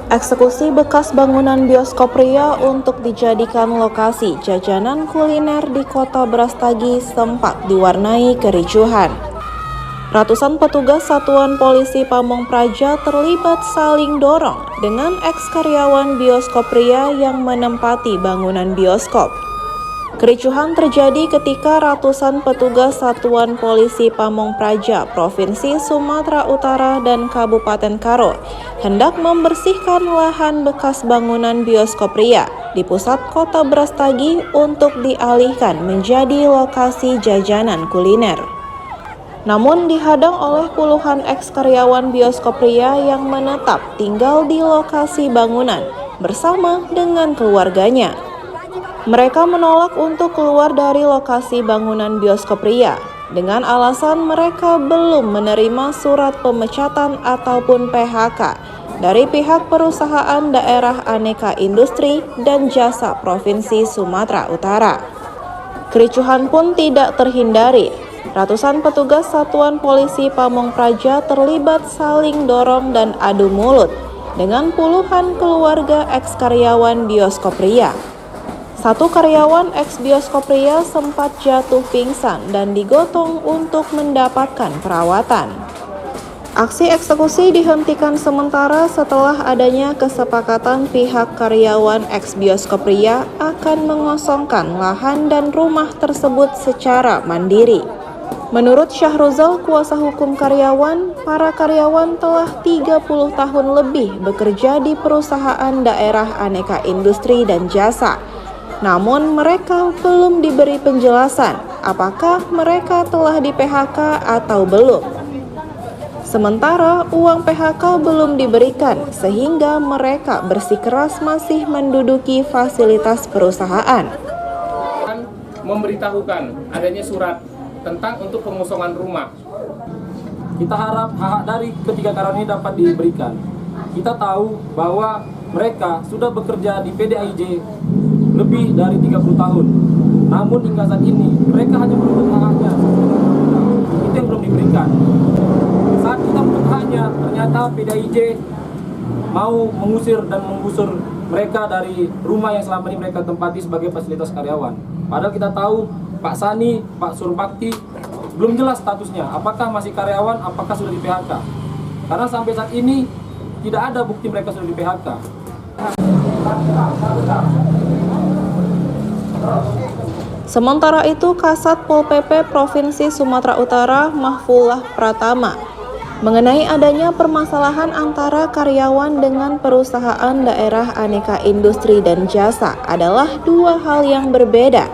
Eksekusi bekas bangunan bioskop Ria untuk dijadikan lokasi jajanan kuliner di Kota Brastagi sempat diwarnai kericuhan. Ratusan petugas Satuan Polisi Pamong Praja terlibat saling dorong dengan eks-karyawan bioskop Ria yang menempati bangunan bioskop. Kericuhan terjadi ketika ratusan petugas Satuan Polisi Pamong Praja, Provinsi Sumatera Utara dan Kabupaten Karo hendak membersihkan lahan bekas bangunan bioskop Ria di pusat Kota Brastagi untuk dialihkan menjadi lokasi jajanan kuliner. Namun dihadang oleh puluhan eks-karyawan bioskop Ria yang menetap tinggal di lokasi bangunan bersama dengan keluarganya. Mereka menolak untuk keluar dari lokasi bangunan bioskop Ria dengan alasan mereka belum menerima surat pemecatan ataupun PHK dari pihak Perusahaan Daerah Aneka Industri dan Jasa Provinsi Sumatera Utara. Kericuhan pun tidak terhindari. Ratusan petugas Satuan Polisi Pamong Praja terlibat saling dorong dan adu mulut dengan puluhan keluarga eks-karyawan bioskop Ria. Satu karyawan eks-bioskop Ria sempat jatuh pingsan dan digotong untuk mendapatkan perawatan. Aksi eksekusi dihentikan sementara setelah adanya kesepakatan pihak karyawan eks-bioskop Ria akan mengosongkan lahan dan rumah tersebut secara mandiri. Menurut Syahruzal, kuasa hukum karyawan, para karyawan telah 30 tahun lebih bekerja di Perusahaan Daerah Aneka Industri dan Jasa. Namun mereka belum diberi penjelasan apakah mereka telah di PHK atau belum. Sementara uang PHK belum diberikan sehingga mereka bersikeras masih menduduki fasilitas perusahaan. Memberitahukan adanya surat tentang untuk pengosongan rumah. Kita harap hak dari ketiga karyawan ini dapat diberikan. Kita tahu bahwa mereka sudah bekerja di PDIJ lebih dari 30 tahun. Namun hingga saat ini mereka hanya menuntut haknya. Itu yang belum diberikan. Saat kita menuntut haknya, ternyata PDIJ mau mengusir dan menggusur mereka dari rumah yang selama ini mereka tempati sebagai fasilitas karyawan. Padahal kita tahu Pak Sani, Pak Surbakti belum jelas statusnya, apakah masih karyawan, apakah sudah di PHK. Karena sampai saat ini tidak ada bukti mereka sudah di PHK. Sementara itu, Kasat Pol PP Provinsi Sumatera Utara Mahfullah Pratama mengenai adanya permasalahan antara karyawan dengan Perusahaan Daerah Aneka Industri dan Jasa adalah dua hal yang berbeda,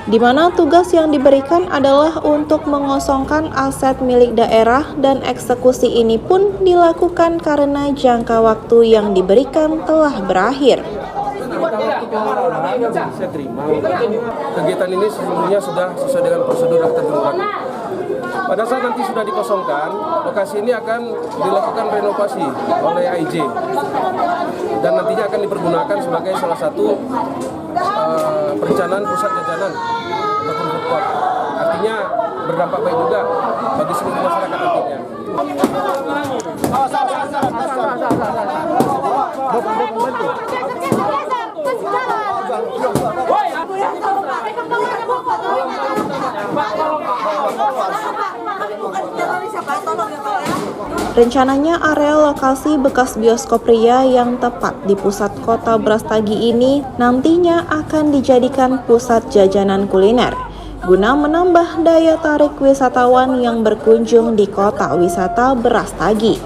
di mana tugas yang diberikan adalah untuk mengosongkan aset milik daerah dan eksekusi ini pun dilakukan karena jangka waktu yang diberikan telah berakhir. Saya terima. Kegiatan ini sesungguhnya sudah sesuai dengan prosedur yang tertentu. Pada saat nanti sudah dikosongkan, lokasi ini akan dilakukan renovasi oleh AIJ dan nantinya akan dipergunakan sebagai salah satu perencanaan pusat jajanan ataupun food court. Artinya berdampak baik juga bagi seluruh masyarakat nantinya. Rencananya area lokasi bekas bioskop Ria yang tepat di pusat Kota Brastagi ini nantinya akan dijadikan pusat jajanan kuliner guna menambah daya tarik wisatawan yang berkunjung di Kota Wisata Brastagi.